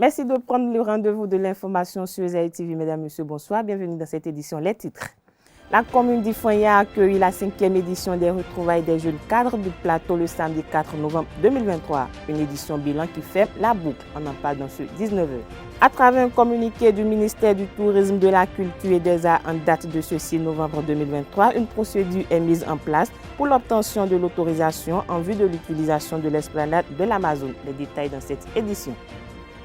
Merci de prendre le rendez-vous de l'information sur ESAE TV. Mesdames, Messieurs, bonsoir. Bienvenue dans cette édition. Les titres. La commune d'Ifoigny a accueilli la 5e édition des retrouvailles des jeunes cadres du plateau le samedi 4 novembre 2023. Une édition bilan qui fait la boucle. On en parle dans ce 19h. À travers un communiqué du ministère du Tourisme, de la Culture et des Arts en date de ce 6 novembre 2023, une procédure est mise en place pour l'obtention de l'autorisation en vue de l'utilisation de l'esplanade de l'Amazone. Les détails dans cette édition.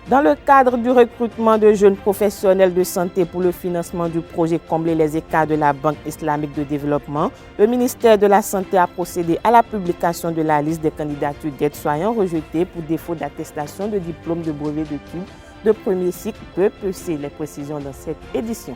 Dans le cadre du recrutement de jeunes professionnels de santé pour le financement du projet Combler les écarts de la Banque islamique de développement, le ministère de la Santé a procédé à la publication de la liste des candidatures d'aides-soignants rejetées pour défaut d'attestation de diplôme de brevet d'études de premier cycle PEPC. Les précisions dans cette édition.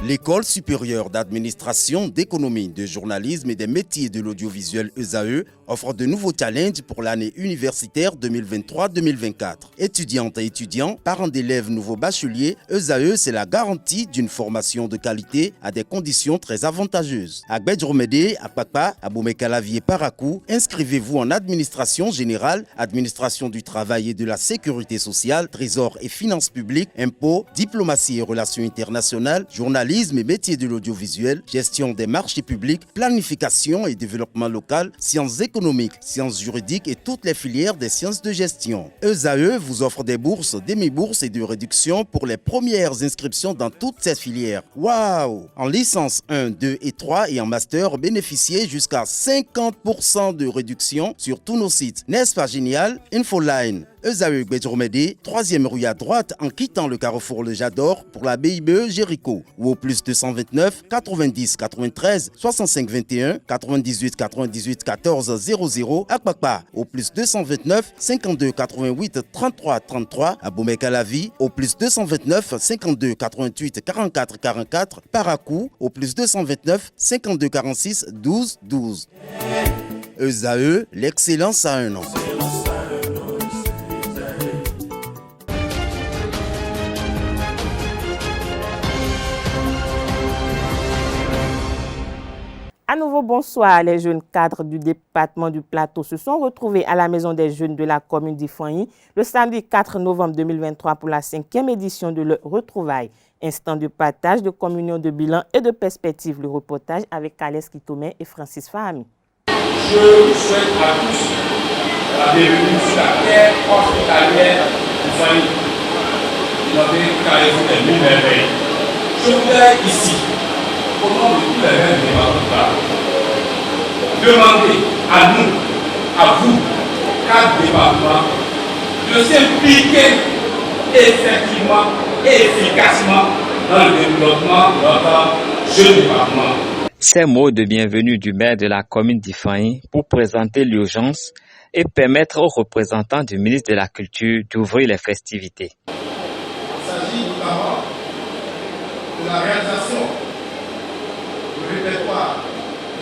L'École supérieure d'administration, d'économie, de journalisme et des métiers de l'audiovisuel ESAE offre de nouveaux challenges pour l'année universitaire 2023-2024. Étudiantes et étudiants, parents d'élèves nouveaux bacheliers, ESAE, c'est la garantie d'une formation de qualité à des conditions très avantageuses. À Gbedjromede, à Papa, à Boumekalavi et Parakou, inscrivez-vous en administration générale, administration du travail et de la sécurité sociale, trésor et finances publiques, impôts, diplomatie et relations internationales, journalisme et métiers de l'audiovisuel, gestion des marchés publics, planification et développement local, sciences économiques, sciences juridiques et toutes les filières des sciences de gestion. ESAE vous offre des bourses, demi-bourses et de réductions pour les premières inscriptions dans toutes ces filières. Waouh! En licence 1, 2 et 3 et en master, bénéficiez jusqu'à 50% de réduction sur tous nos sites. N'est-ce pas génial? Infoline. ESAE Gbedjromede, 3e rue à droite en quittant le carrefour Le Jador pour la BIBE Jéricho ou au plus 229 90 93 65 21 98 98 14 00 à Kpakpa au plus 229 52 88 33 33 à Boumekalavi au plus 229 52 88 44 44 Parakou au plus 229 52 46 12 12. ESAE, l'excellence à un nom. À nouveau, bonsoir. Les jeunes cadres du département du Plateau se sont retrouvés à la Maison des Jeunes de la commune d'Ifoigny le samedi 4 novembre 2023 pour la 5e édition de leur retrouvaille. Instant de partage, de communion, de bilan et de perspective. Le reportage avec Kales Kitome et Francis Fahami. Je souhaite à tous la bienvenue sur la terre hospitalière d'Ifoigny. Notre carrefour des mille merveilles. Je voudrais ici, au nom de tous les mêmes départements, demander à nous, à vous, 4 départements, de s'impliquer effectivement et efficacement dans le développement de notre jeune département. Ces mots de bienvenue du maire de la commune d'Ifoigny pour présenter l'urgence et permettre aux représentants du ministre de la Culture d'ouvrir les festivités. Il s'agit notamment de la réalisation répertoire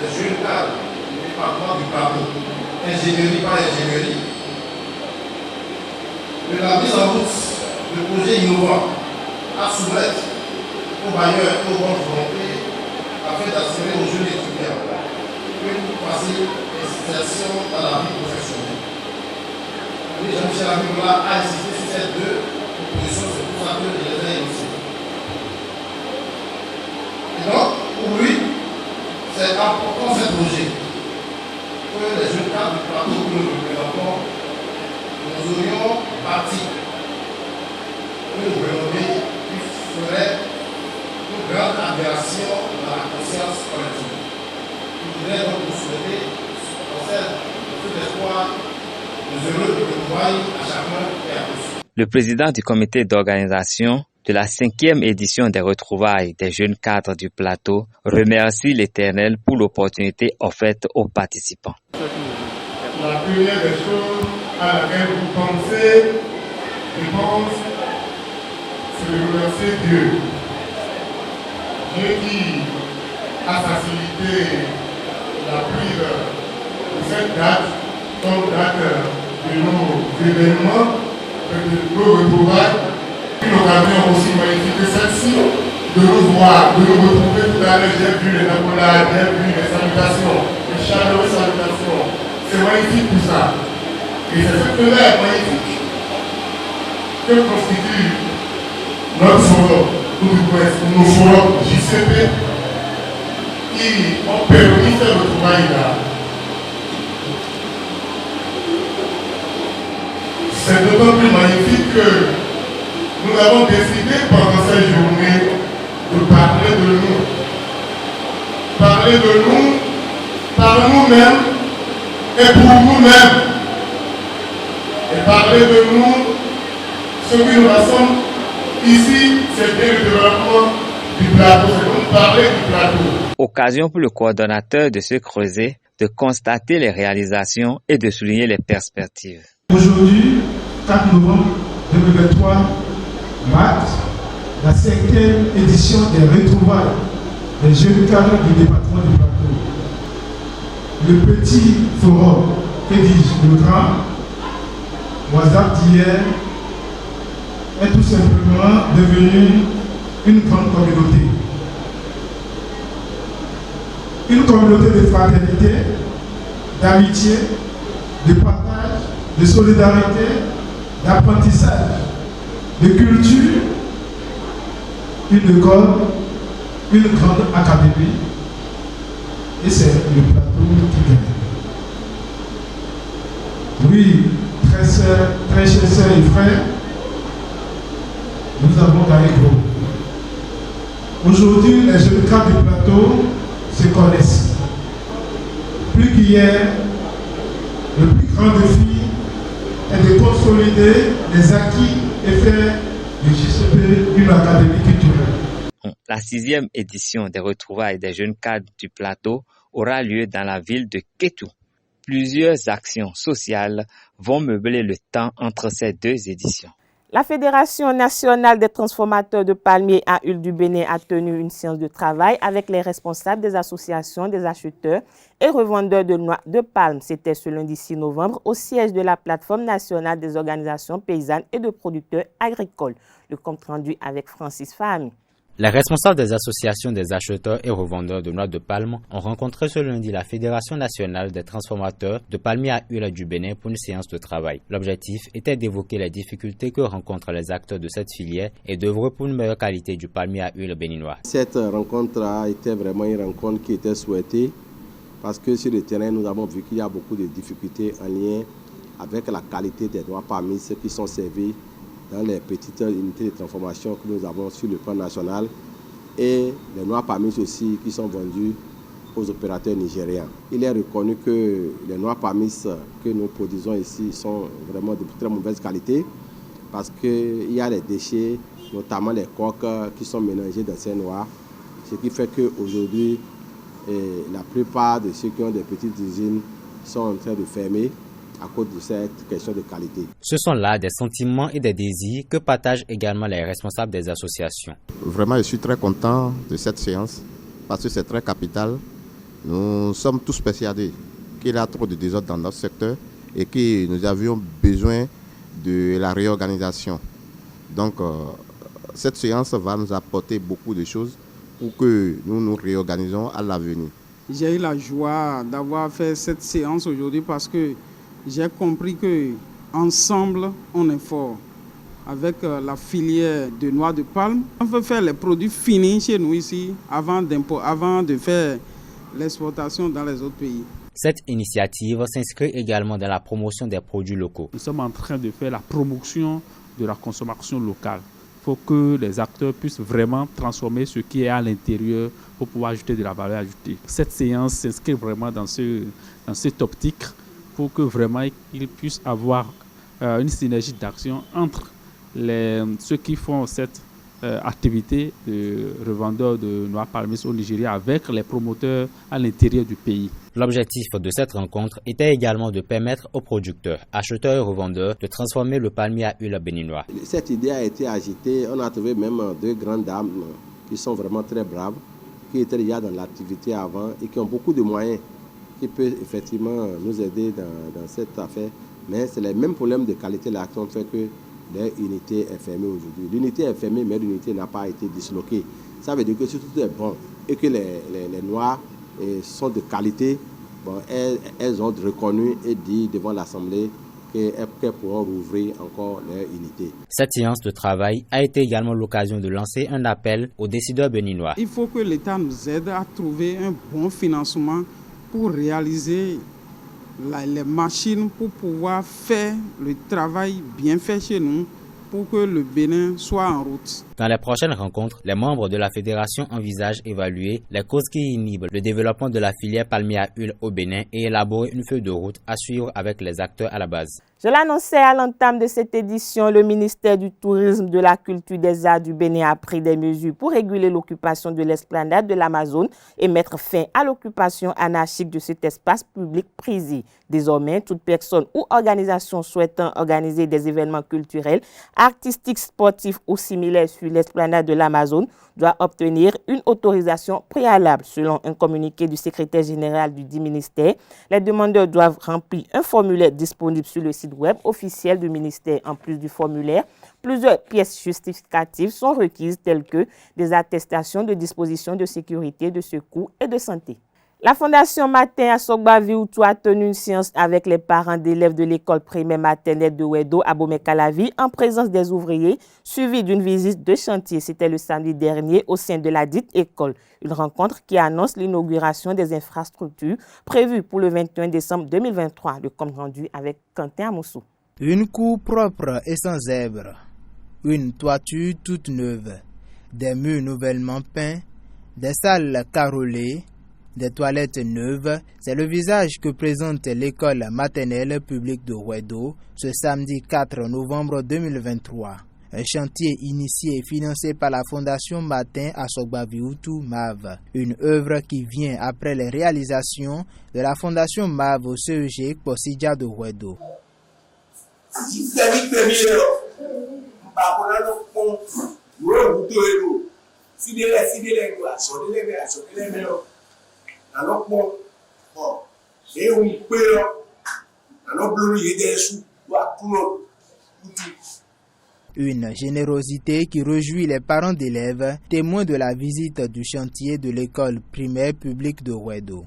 des jeunes cadres du département du Plateau, ingénierie par ingénierie, de la mise en route de projets innovants à soumettre aux bailleurs et aux bonnes volontés afin d'assurer aux jeunes étudiants une facile insertion dans la vie professionnelle. Oui, Jean-Michel Abiboula a insisté sur ces 2 propositions, c'est pour ça que je les ai énoncées. Et donc, pour lui, c'est important ce projet que les jeunes cadres du Plateau que nous représentons, nous aurions bâti une renommée qui ferait une grande admiration dans la conscience collective. Je voudrais donc vous souhaiter, en tout espoir, de heureux retrouvailles à chacun et à tous. Le président du comité d'organisation de la 5e édition des retrouvailles des jeunes cadres du Plateau remercie l'Éternel pour l'opportunité offerte aux participants. La première des choses à laquelle vous pensez, je pense, c'est de remercier Dieu. Dieu qui a facilité la prise de cette date comme date de nos événements, de nos retrouvailles. Une occasion aussi magnifique que celle-ci de nous voir, de nous retrouver tout à l'heure. J'ai vu les accolades, j'ai vu les salutations, les chaleureuses salutations. C'est magnifique tout ça. Et c'est ce flair magnifique que constitue notre forum, nos forums JCP, qui ont permis ce retrouvailles-là. C'est d'autant plus magnifique que nous avons décidé pendant cette journée de parler de nous. Parler de nous par nous-mêmes et pour nous-mêmes. Et parler de nous, ce qui nous rassemble ici, c'est bien le développement du plateau. C'est donc parler du plateau. Occasion pour le coordonnateur de se creuser, de constater les réalisations et de souligner les perspectives. Aujourd'hui, 4 novembre 2023, marque la 5e édition des retrouvailles des jeunes cadres du département du Plateau. Le petit forum, que dis-je, le grand, WhatsApp d'hier, est tout simplement devenu une grande communauté. Une communauté de fraternité, d'amitié, de partage, de solidarité, d'apprentissage, de culture, une école, une grande académie, et c'est le plateau qui gagne. Oui, très chers sœurs et frères, nous avons gagné gros. Aujourd'hui, les jeunes cadres du plateau se connaissent. Plus qu'hier, le plus grand défi est de consolider les acquis et faire du JCP une académie culturelle. La 6e édition des retrouvailles des jeunes cadres du plateau aura lieu dans la ville de Kétou. Plusieurs actions sociales vont meubler le temps entre ces deux éditions. La Fédération nationale des transformateurs de palmiers à huile du Bénin a tenu une séance de travail avec les responsables des associations des acheteurs et revendeurs de noix de palme. C'était ce lundi 6 novembre au siège de la plateforme nationale des organisations paysannes et de producteurs agricoles. Le compte rendu avec Francis Fahmi. Les responsables des associations des acheteurs et revendeurs de noix de palme ont rencontré ce lundi la Fédération nationale des transformateurs de palmiers à huile du Bénin pour une séance de travail. L'objectif était d'évoquer les difficultés que rencontrent les acteurs de cette filière et d'œuvrer pour une meilleure qualité du palmier à huile béninois. Cette rencontre a été vraiment une rencontre qui était souhaitée parce que sur le terrain, nous avons vu qu'il y a beaucoup de difficultés en lien avec la qualité des noix parmi ceux qui sont servis dans les petites unités de transformation que nous avons sur le plan national et les noix parmi aussi qui sont vendues aux opérateurs nigériens. Il est reconnu que les noix parmi que nous produisons ici sont vraiment de très mauvaise qualité parce qu'il y a les déchets, notamment les coques qui sont mélangés dans ces noix, ce qui fait qu'aujourd'hui, la plupart de ceux qui ont des petites usines sont en train de fermer à cause de cette question de qualité. Ce sont là des sentiments et des désirs que partagent également les responsables des associations. Vraiment, je suis très content de cette séance parce que c'est très capital. Nous sommes tous persuadés qu'il y a trop de désordre dans notre secteur et que nous avions besoin de la réorganisation. Donc, cette séance va nous apporter beaucoup de choses pour que nous nous réorganisons à l'avenir. J'ai eu la joie d'avoir fait cette séance aujourd'hui parce que j'ai compris qu'ensemble, on est fort. Avec la filière de noix de palme, on veut faire les produits finis chez nous ici avant de faire l'exportation dans les autres pays. Cette initiative s'inscrit également dans la promotion des produits locaux. Nous sommes en train de faire la promotion de la consommation locale. Il faut que les acteurs puissent vraiment transformer ce qui est à l'intérieur pour pouvoir ajouter de la valeur ajoutée. Cette séance s'inscrit vraiment dans cette optique pour que vraiment ils puissent avoir une synergie d'action entre ceux qui font cette activité de revendeurs de noix palmistes au Nigeria avec les promoteurs à l'intérieur du pays. L'objectif de cette rencontre était également de permettre aux producteurs, acheteurs et revendeurs de transformer le palmier à huile béninois. Cette idée a été agitée. On a trouvé même deux grandes dames qui sont vraiment très braves, qui étaient déjà dans l'activité avant et qui ont beaucoup de moyens qui peuvent effectivement nous aider dans cette affaire. Mais c'est les mêmes problèmes de qualité là qui ont fait que l'unité est fermée aujourd'hui. L'unité est fermée, mais l'unité n'a pas été disloquée. Ça veut dire que si tout est bon et que les noix sont de qualité, bon, elles ont reconnu et dit devant l'Assemblée qu'elles pourront rouvrir encore leur unité. Cette séance de travail a été également l'occasion de lancer un appel aux décideurs béninois. Il faut que l'État nous aide à trouver un bon financement pour réaliser les machines, pour pouvoir faire le travail bien fait chez nous, pour que le Bénin soit en route. Dans les prochaines rencontres, les membres de la fédération envisagent d'évaluer les causes qui inhibent le développement de la filière palmier à huile au Bénin et élaborer une feuille de route à suivre avec les acteurs à la base. Je l'annonçais à l'entame de cette édition, le ministère du Tourisme, de la Culture et des Arts du Bénin a pris des mesures pour réguler l'occupation de l'esplanade de l'Amazone et mettre fin à l'occupation anarchique de cet espace public prisé. Désormais, toute personne ou organisation souhaitant organiser des événements culturels, artistiques, sportifs ou similaires sur l'esplanade de l'Amazone doit obtenir une autorisation préalable. Selon un communiqué du secrétaire général du dit ministère, les demandeurs doivent remplir un formulaire disponible sur le site web officiel du ministère. En plus du formulaire, plusieurs pièces justificatives sont requises telles que des attestations de dispositions de sécurité, de secours et de santé. La Fondation Matin à Sogba Viutu a tenu une séance avec les parents d'élèves de l'école primaire maternelle de Wedo à Bomé-Calavi en présence des ouvriers, suivie d'une visite de chantier. C'était le samedi dernier au sein de la dite école. Une rencontre qui annonce l'inauguration des infrastructures prévues pour le 21 décembre 2023. Le compte rendu avec Quentin Amoussou. Une cour propre et sans zèbre, une toiture toute neuve, des murs nouvellement peints, des salles carrelées, des toilettes neuves, c'est le visage que présente l'école maternelle publique de Wedo ce samedi 4 novembre 2023. Un chantier initié et financé par la Fondation Matin à Sogba Viutu MAV. Une œuvre qui vient après les réalisations de la Fondation MAV au CEG Posidja de Wedo. Une générosité qui réjouit les parents d'élèves, témoins de la visite du chantier de l'école primaire publique de Wedo.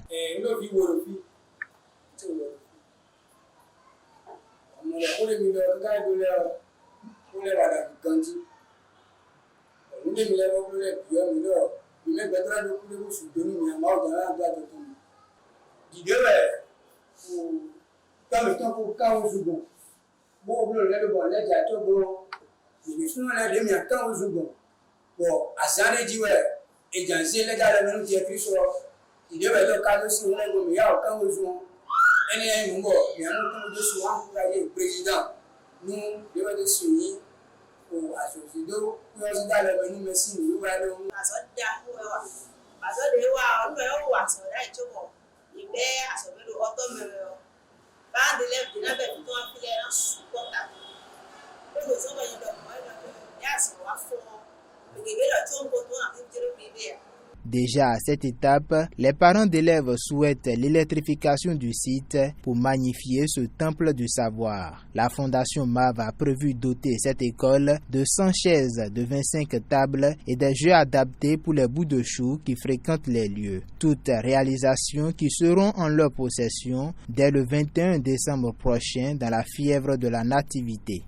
Déjà à cette étape, les parents d'élèves souhaitent l'électrification du site pour magnifier ce temple du savoir. La Fondation MAV a prévu doter cette école de 100 chaises, de 25 tables et des jeux adaptés pour les bouts de chou qui fréquentent les lieux. Toutes réalisations qui seront en leur possession dès le 21 décembre prochain dans la fièvre de la nativité.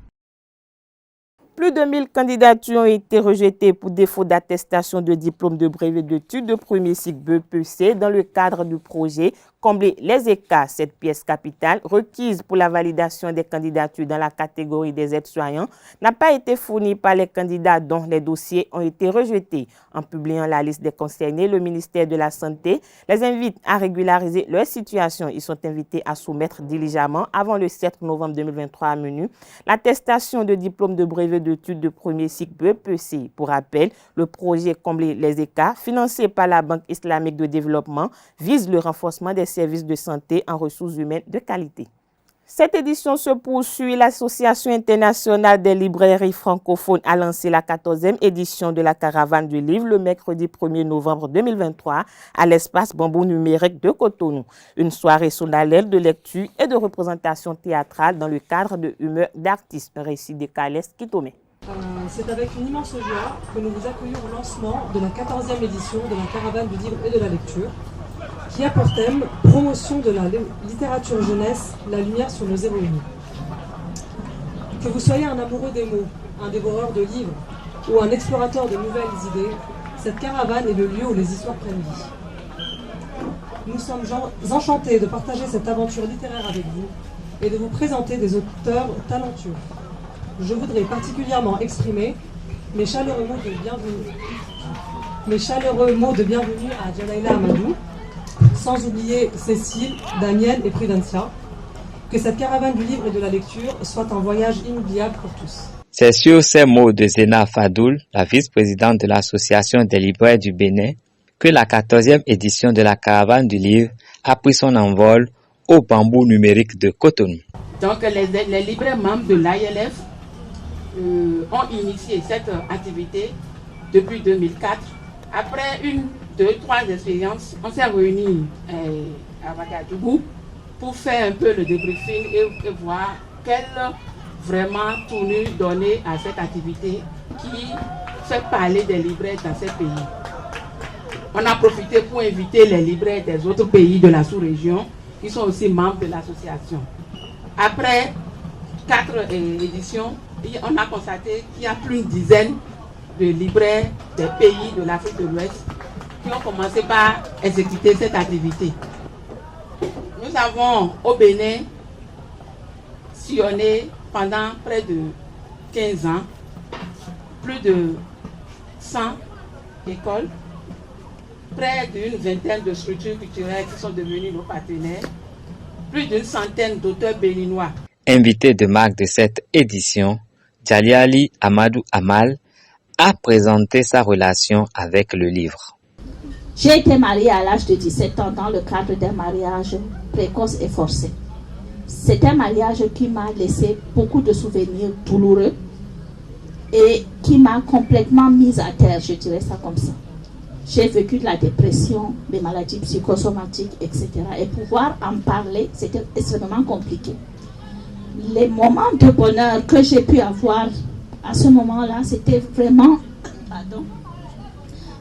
Plus de 1000 candidatures ont été rejetées pour défaut d'attestation de diplôme de brevet d'études de premier cycle BEPC dans le cadre du projet Combler les écarts. Cette pièce capitale, requise pour la validation des candidatures dans la catégorie des aides-soignants, n'a pas été fournie par les candidats dont les dossiers ont été rejetés. En publiant la liste des concernés, le ministère de la Santé les invite à régulariser leur situation. Ils sont invités à soumettre diligemment avant le 7 novembre 2023 à minuit l'attestation de diplôme de brevet d'études de premier cycle BEPC. Pour rappel, le projet Combler les écarts, financé par la Banque islamique de développement, vise le renforcement des services de santé en ressources humaines de qualité. Cette édition se poursuit. L'Association internationale des librairies francophones a lancé la 14e édition de la caravane du livre le mercredi 1er novembre 2023 à l'espace Bambou numérique de Cotonou. Une soirée solennelle de lecture et de représentation théâtrale dans le cadre de Humeur d'artistes. Un récit de Calès Kitome. C'est avec une immense joie que nous vous accueillons au lancement de la 14e édition de la caravane du livre et de la lecture, qui a pour thème « Promotion de la littérature jeunesse, la lumière sur nos héroïnes ». Que vous soyez un amoureux des mots, un dévoreur de livres ou un explorateur de nouvelles idées, cette caravane est le lieu où les histoires prennent vie. Nous sommes enchantés de partager cette aventure littéraire avec vous et de vous présenter des auteurs talentueux. Je voudrais particulièrement exprimer mes chaleureux mots de bienvenue à Djalaïla Amadou, sans oublier Cécile, Damienne et Prudencia. Que cette caravane du livre et de la lecture soit un voyage inoubliable pour tous. C'est sur ces mots de Zéna Fadoul, la vice-présidente de l'Association des libraires du Bénin, que la 14e édition de la caravane du livre a pris son envol au bambou numérique de Cotonou. Donc les libraires membres de l'AILF ont initié cette activité depuis 2004. Après 1, 2, 3 expériences, on s'est réunis à Ouagadougou pour faire un peu le débriefing et voir quelle vraiment tournure donner à cette activité qui fait parler des libraires dans ces pays. On a profité pour inviter les libraires des autres pays de la sous-région qui sont aussi membres de l'association. Après 4 éditions, on a constaté qu'il y a plus d'une dizaine de libraires des pays de l'Afrique de l'Ouest qui ont commencé par exécuter cette activité. Nous avons au Bénin sillonné pendant près de 15 ans plus de 100 écoles, près d'une vingtaine de structures culturelles qui sont devenues nos partenaires, plus d'une centaine d'auteurs béninois. Invité de marque de cette édition, Djaliali Amadou Amal a présenté sa relation avec le livre. J'ai été mariée à l'âge de 17 ans dans le cadre d'un mariage précoce et forcé. C'est un mariage qui m'a laissé beaucoup de souvenirs douloureux et qui m'a complètement mise à terre, je dirais ça comme ça. J'ai vécu de la dépression, des maladies psychosomatiques, etc. Et pouvoir en parler, c'était extrêmement compliqué. Les moments de bonheur que j'ai pu avoir à ce moment-là, c'était vraiment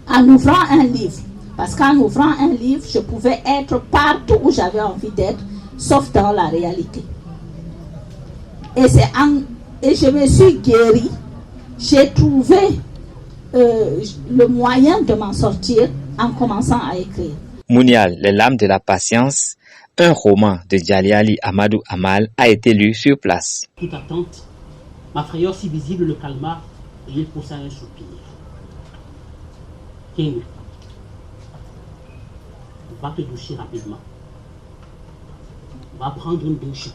en ouvrant un livre. Parce qu'en ouvrant un livre, je pouvais être partout où j'avais envie d'être, sauf dans la réalité. Et je me suis guérie. J'ai trouvé le moyen de m'en sortir en commençant à écrire. Mounial, Les Lames de la Patience, un roman de Djaliali Amadou Amal, a été lu sur place. Toute attente, ma frayeur si visible le calma et il poussa un soupir. King, va te doucher rapidement. Va prendre une douche,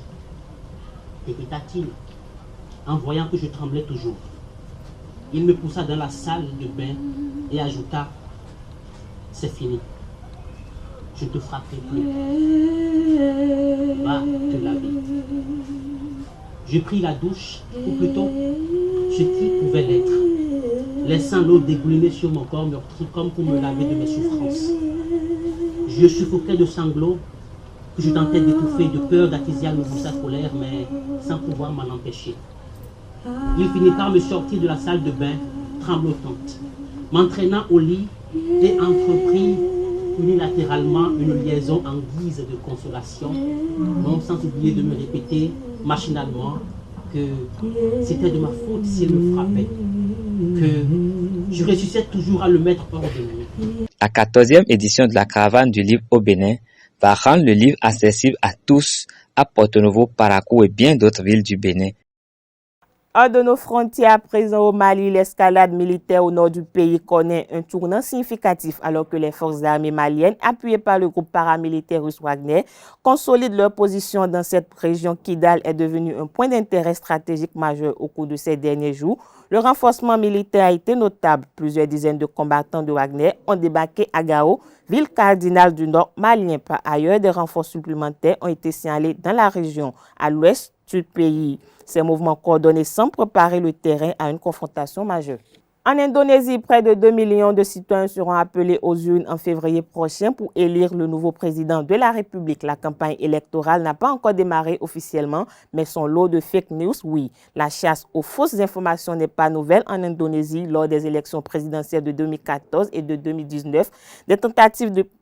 répéta-t-il, en voyant que je tremblais toujours. Il me poussa dans la salle de bain et ajouta, c'est fini. Je ne te frapperai plus. Va te laver. Je pris la douche, ou plutôt, ce qui pouvait l'être, laissant l'eau dégouliner sur mon corps meurtri comme pour me laver de mes souffrances. Je suffoquais de sanglots que je tentais d'étouffer de peur d'attiser à nouveau sa colère, mais sans pouvoir m'en empêcher. Il finit par me sortir de la salle de bain, tremblotante, m'entraînant au lit et entreprit unilatéralement une liaison en guise de consolation, non sans oublier de me répéter machinalement que c'était de ma faute s'il me frappait, que je réussissais toujours à le mettre hors de lui. La 14e édition de la caravane du livre au Bénin va rendre le livre accessible à tous à Porto-Novo, Parakou et bien d'autres villes du Bénin. Hors de nos frontières, à présent au Mali, l'escalade militaire au nord du pays connaît un tournant significatif alors que les forces armées maliennes, appuyées par le groupe paramilitaire russe Wagner, consolident leur position dans cette région. Kidal est devenu un point d'intérêt stratégique majeur au cours de ces derniers jours. Le renforcement militaire a été notable. Plusieurs dizaines de combattants de Wagner ont débarqué à Gao, ville cardinale du nord malien. Par ailleurs, des renforts supplémentaires ont été signalés dans la région, à l'ouest du pays. Ces mouvements coordonnés semblent préparer le terrain à une confrontation majeure. En Indonésie, près de 2 millions de citoyens seront appelés aux urnes en février prochain pour élire le nouveau président de la République. La campagne électorale n'a pas encore démarré officiellement, mais son lot de fake news, oui. La chasse aux fausses informations n'est pas nouvelle en Indonésie lors des élections présidentielles de 2014 et de 2019.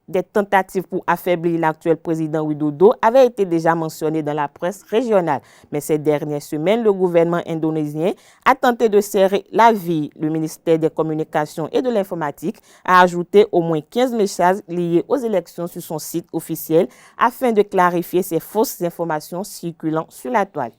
Des tentatives pour affaiblir l'actuel président Widodo avaient été déjà mentionnées dans la presse régionale. Mais ces dernières semaines, le gouvernement indonésien a tenté de serrer la vis. Le ministère des Communications et de l'Informatique a ajouté au moins 15 messages liés aux élections sur son site officiel afin de clarifier ces fausses informations circulant sur la toile.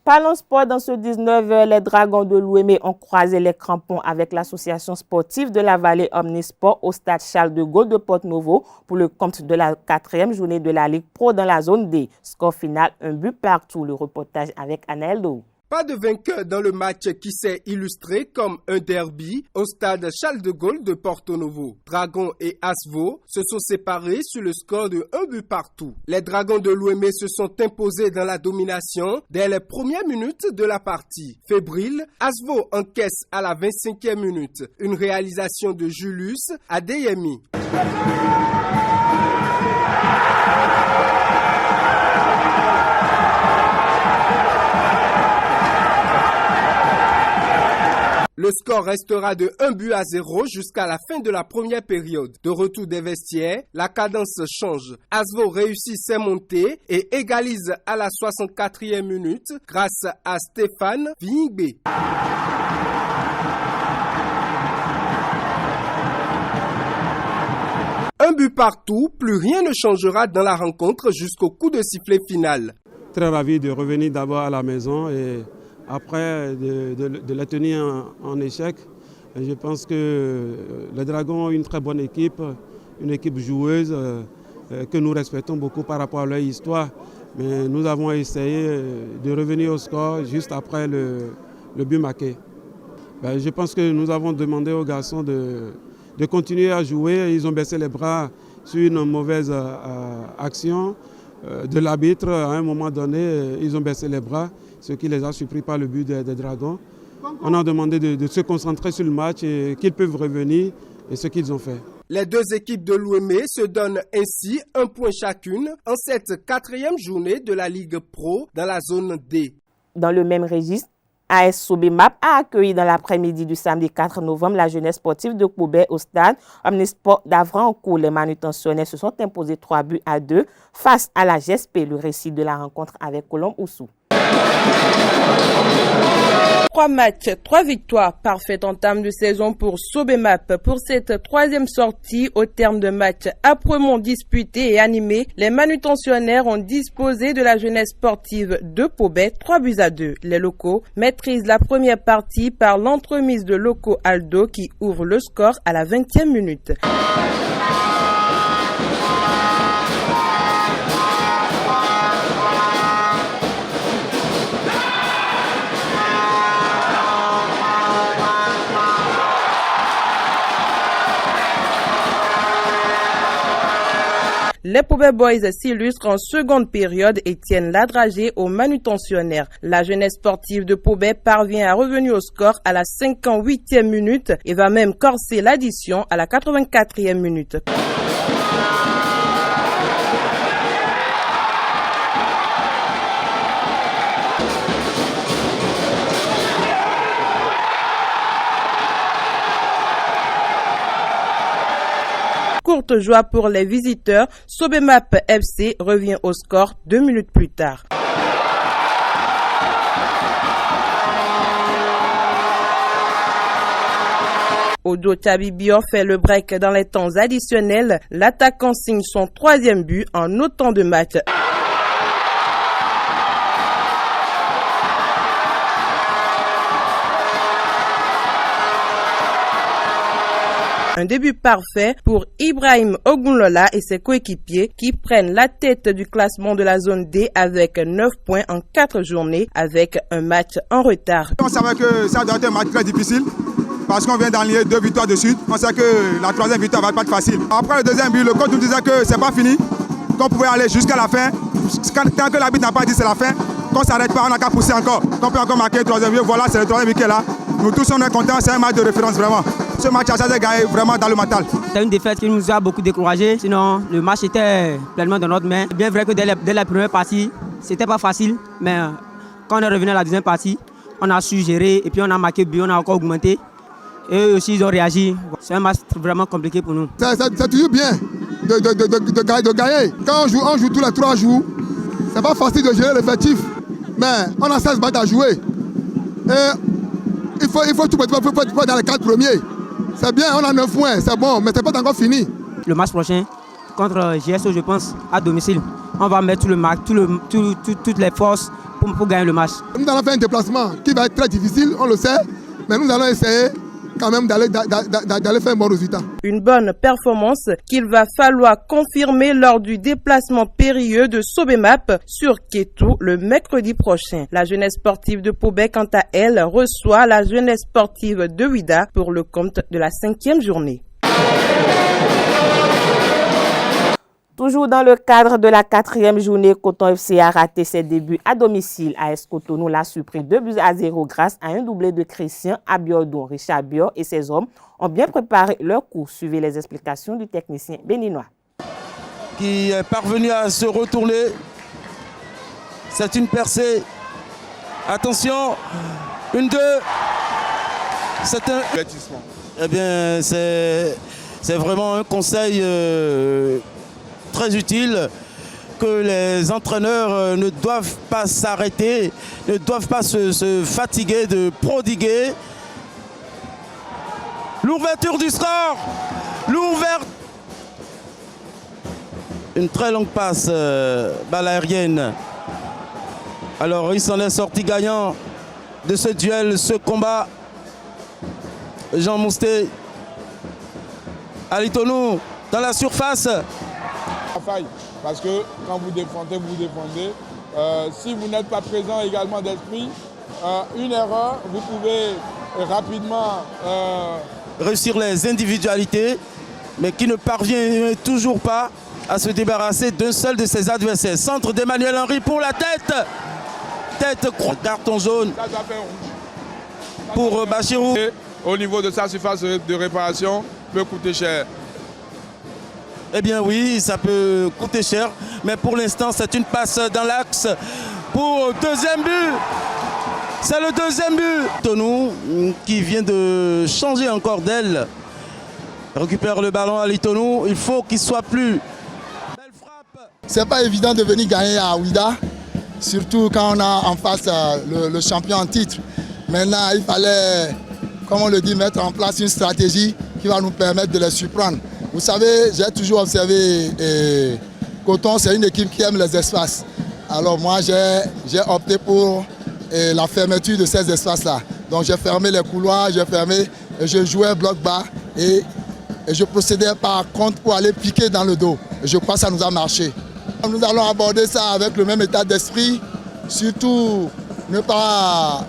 Parlons sport. Dans ce 19h, les Dragons de Louémé ont croisé les crampons avec l'association sportive de la Vallée Omnisport au stade Charles de Gaulle de Porto-Novo pour le compte de la 4e journée de la Ligue Pro dans la zone D. Score final, 1 but partout. Le reportage avec Anaël Dou. Pas de vainqueur dans le match qui s'est illustré comme un derby au stade Charles de Gaulle de Porto-Novo. Dragons et Asvo se sont séparés sur le score de 1 but partout. Les Dragons de Louémé se sont imposés dans la domination dès les premières minutes de la partie. Fébrile, Asvo encaisse à la 25e minute une réalisation de Julius Adeyemi. Le score restera de 1-0 jusqu'à la fin de la première période. De retour des vestiaires, la cadence change. Asvo réussit ses montées et égalise à la 64e minute grâce à Stéphane Vingbe. Un but partout, plus rien ne changera dans la rencontre jusqu'au coup de sifflet final. Très ravi de revenir d'abord à la maison et après de la tenir en échec. Je pense que les Dragons ont une très bonne équipe, une équipe joueuse que nous respectons beaucoup par rapport à leur histoire. Mais nous avons essayé de revenir au score juste après le but marqué. Je pense que nous avons demandé aux garçons de continuer à jouer. Ils ont baissé les bras sur une mauvaise action de l'arbitre. À un moment donné, ils ont baissé les bras, ce qui les a surpris par le but des Dragons. On a demandé de se concentrer sur le match et qu'ils peuvent revenir, et ce qu'ils ont fait. Les deux équipes de Louémé se donnent ainsi un point chacune en cette 4e journée de la Ligue Pro dans la zone D. Dans le même registre, AS Sobemap a accueilli dans l'après-midi du samedi 4 novembre la jeunesse sportive de Koubé au stade Omnisport d'Avrancourt. Les manutentionnaires se sont imposés 3-2 face à la GSP. Le récit de la rencontre avec Colombe Oussou. 3 matchs, 3 victoires, parfaite entame de saison pour Sobemap. Pour cette 3e sortie, au terme de matchs âprement disputés et animés, les manutentionnaires ont disposé de la jeunesse sportive de Pobet 3-2. Les locaux maîtrisent la première partie par l'entremise de Loco Aldo qui ouvre le score à la 20e minute. Les Pobet Boys s'illustrent en seconde période et tiennent la dragée aux manutentionnaires. La jeunesse sportive de Pobet parvient à revenir au score à la 58e minute et va même corser l'addition à la 84e minute. Courte joie pour les visiteurs, Sobemap FC revient au score 2 minutes plus tard. Odo Tabibio fait le break dans les temps additionnels. L'attaquant signe son 3e but en autant de matchs. Un début parfait pour Ibrahim Ogunlola et ses coéquipiers qui prennent la tête du classement de la zone D avec 9 points en 4 journées avec un match en retard. On savait que ça doit être un match très difficile parce qu'on vient d'enligner 2 victoires de suite. On sait que la 3e victoire va pas être facile. Après le 2e but, le coach nous disait que c'est pas fini, qu'on pouvait aller jusqu'à la fin. Tant que l'arbitre n'a pas dit c'est la fin, qu'on s'arrête pas, on n'a qu'à pousser encore. Qu'on peut encore marquer le 3e but. Voilà, c'est le 3e but qui est là. Nous tous, on est contents, c'est un match de référence vraiment. Ce match a été gagné vraiment dans le mental. C'est une défaite qui nous a beaucoup découragés, sinon le match était pleinement dans notre main. Bien vrai que dès la première partie, c'était pas facile, mais quand on est revenu à la deuxième partie, on a su gérer et puis on a marqué but, on a encore augmenté. Et eux aussi, ils ont réagi. C'est un match vraiment compliqué pour nous. C'est toujours bien de gagner. Quand on joue tous les 3 jours, c'est pas facile de gérer l'effectif. Mais on a 16 matchs à jouer. Et il faut tout mettre dans les 4 premiers. C'est bien, on a 9 points, c'est bon, mais c'est pas encore fini. Le match prochain, contre GSO, je pense, à domicile, on va mettre toutes les forces pour gagner le match. Nous allons faire un déplacement qui va être très difficile, on le sait, mais nous allons essayer quand même d'aller faire un bon résultat. Une bonne performance qu'il va falloir confirmer lors du déplacement périlleux de Sobemap sur Kétou le mercredi prochain. La jeunesse sportive de Pobé, quant à elle, reçoit la jeunesse sportive de Ouida pour le compte de la 5e journée. Toujours dans le cadre de la 4e journée, Coton FC a raté ses débuts à domicile. AS Cotonou l'a surpris 2-0 grâce à un doublé de Christian Abiodun. Richard Bior et ses hommes ont bien préparé leur coup. Suivez les explications du technicien béninois. Qui est parvenu à se retourner. C'est une percée. Attention, 1-2. C'est un avertissement. Eh bien, c'est vraiment un conseil très utile que les entraîneurs ne doivent pas s'arrêter, ne doivent pas se fatiguer de prodiguer. L'ouverture du score, une très longue passe, balle aérienne. Alors il s'en est sorti gagnant de ce duel, ce combat. Jean Mousté, Alitonou dans la surface. Parce que quand vous défendez, si vous n'êtes pas présent également d'esprit, une erreur, vous pouvez rapidement réussir les individualités, mais qui ne parvient toujours pas à se débarrasser d'un seul de ses adversaires. Centre d'Emmanuel Henry pour la tête. Carton jaune pour Bachirou. Au niveau de sa surface de réparation, peut coûter cher. Eh bien oui, ça peut coûter cher, mais pour l'instant c'est une passe dans l'axe pour deuxième but. C'est le deuxième but. Tonou qui vient de changer encore d'aile. Récupère le ballon à Litonou, il faut qu'il soit plus. Belle frappe. C'est pas évident de venir gagner à Ouida, surtout quand on a en face le champion en titre. Maintenant il fallait, comme on le dit, mettre en place une stratégie qui va nous permettre de les surprendre. Vous savez, j'ai toujours observé Coton, c'est une équipe qui aime les espaces. Alors moi, j'ai opté pour la fermeture de ces espaces-là. Donc j'ai fermé les couloirs, je jouais bloc bas et je procédais par contre pour aller piquer dans le dos. Et je crois que ça nous a marché. Nous allons aborder ça avec le même état d'esprit, surtout ne pas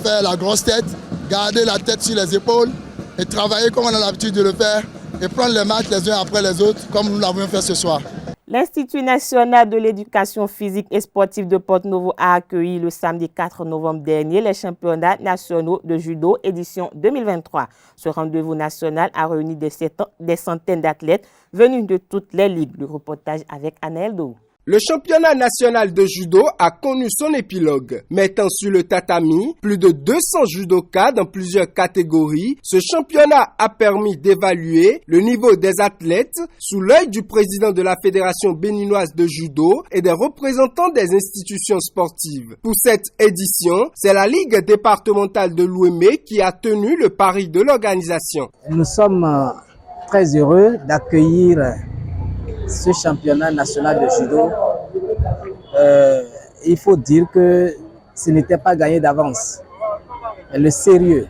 faire la grosse tête, garder la tête sur les épaules et travailler comme on a l'habitude de le faire et prendre les matchs les uns après les autres comme nous l'avons fait ce soir. L'Institut national de l'éducation physique et sportive de Porto-Novo a accueilli le samedi 4 novembre dernier les championnats nationaux de judo édition 2023. Ce rendez-vous national a réuni des centaines d'athlètes venus de toutes les ligues. Le reportage avec Anaël Dou. Le championnat national de judo a connu son épilogue. Mettant sur le tatami plus de 200 judokas dans plusieurs catégories, ce championnat a permis d'évaluer le niveau des athlètes sous l'œil du président de la Fédération béninoise de judo et des représentants des institutions sportives. Pour cette édition, c'est la Ligue départementale de l'Ouémé qui a tenu le pari de l'organisation. Nous sommes très heureux d'accueillir ce championnat national de judo. Il faut dire que ce n'était pas gagné d'avance. Le sérieux,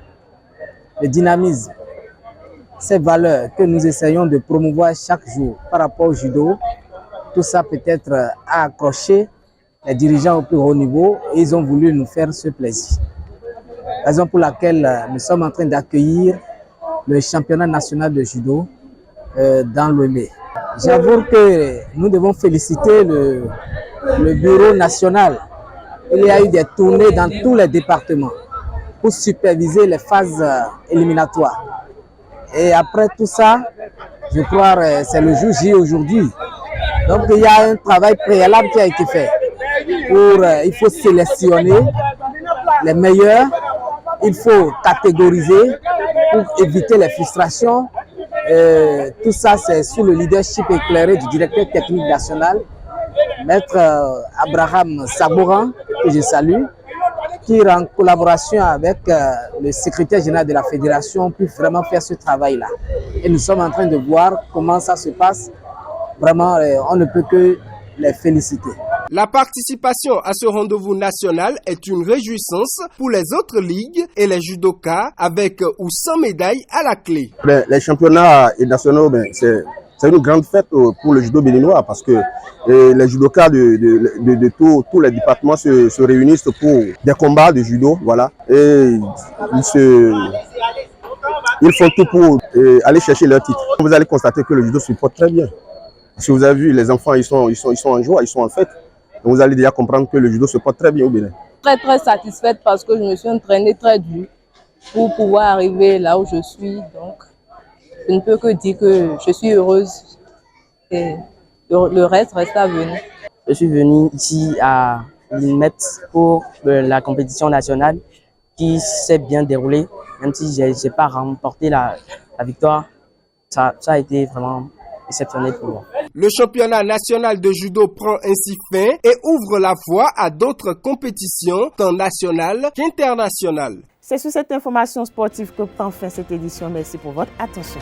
le dynamisme, ces valeurs que nous essayons de promouvoir chaque jour par rapport au judo, tout ça peut-être a accroché les dirigeants au plus haut niveau et ils ont voulu nous faire ce plaisir. Raison pour laquelle nous sommes en train d'accueillir le championnat national de judo dans l'Ouémé. J'avoue que nous devons féliciter le bureau national. Il y a eu des tournées dans tous les départements pour superviser les phases éliminatoires. Et après tout ça, je crois que c'est le jour J aujourd'hui. Donc il y a un travail préalable qui a été fait. Il faut sélectionner les meilleurs, il faut catégoriser pour éviter les frustrations. Tout ça, c'est sous le leadership éclairé du directeur technique national, Maître Abraham Sabouran, que je salue, qui en collaboration avec le secrétaire général de la fédération peut vraiment faire ce travail-là. Et nous sommes en train de voir comment ça se passe. Vraiment, on ne peut que les féliciter. La participation à ce rendez-vous national est une réjouissance pour les autres ligues et les judokas avec ou sans médaille à la clé. Les championnats nationaux, c'est une grande fête pour le judo béninois parce que les judokas de tous les départements se réunissent pour des combats de judo, voilà. Et ils font tout pour aller chercher leur titre. Vous allez constater que le judo se porte très bien. Si vous avez vu, les enfants, ils sont en joie, ils sont en fête. Donc vous allez déjà comprendre que le judo se porte très bien au Bénin. Très satisfaite parce que je me suis entraînée très dur pour pouvoir arriver là où je suis. Donc, je ne peux que dire que je suis heureuse et le reste reste à venir. Je suis venue ici à l'INMET pour la compétition nationale qui s'est bien déroulée. Même si je n'ai pas remporté la victoire, ça a été vraiment exceptionnel pour moi. Le championnat national de judo prend ainsi fin et ouvre la voie à d'autres compétitions, tant nationales qu'internationales. C'est sur cette information sportive que prend fin cette édition. Merci pour votre attention.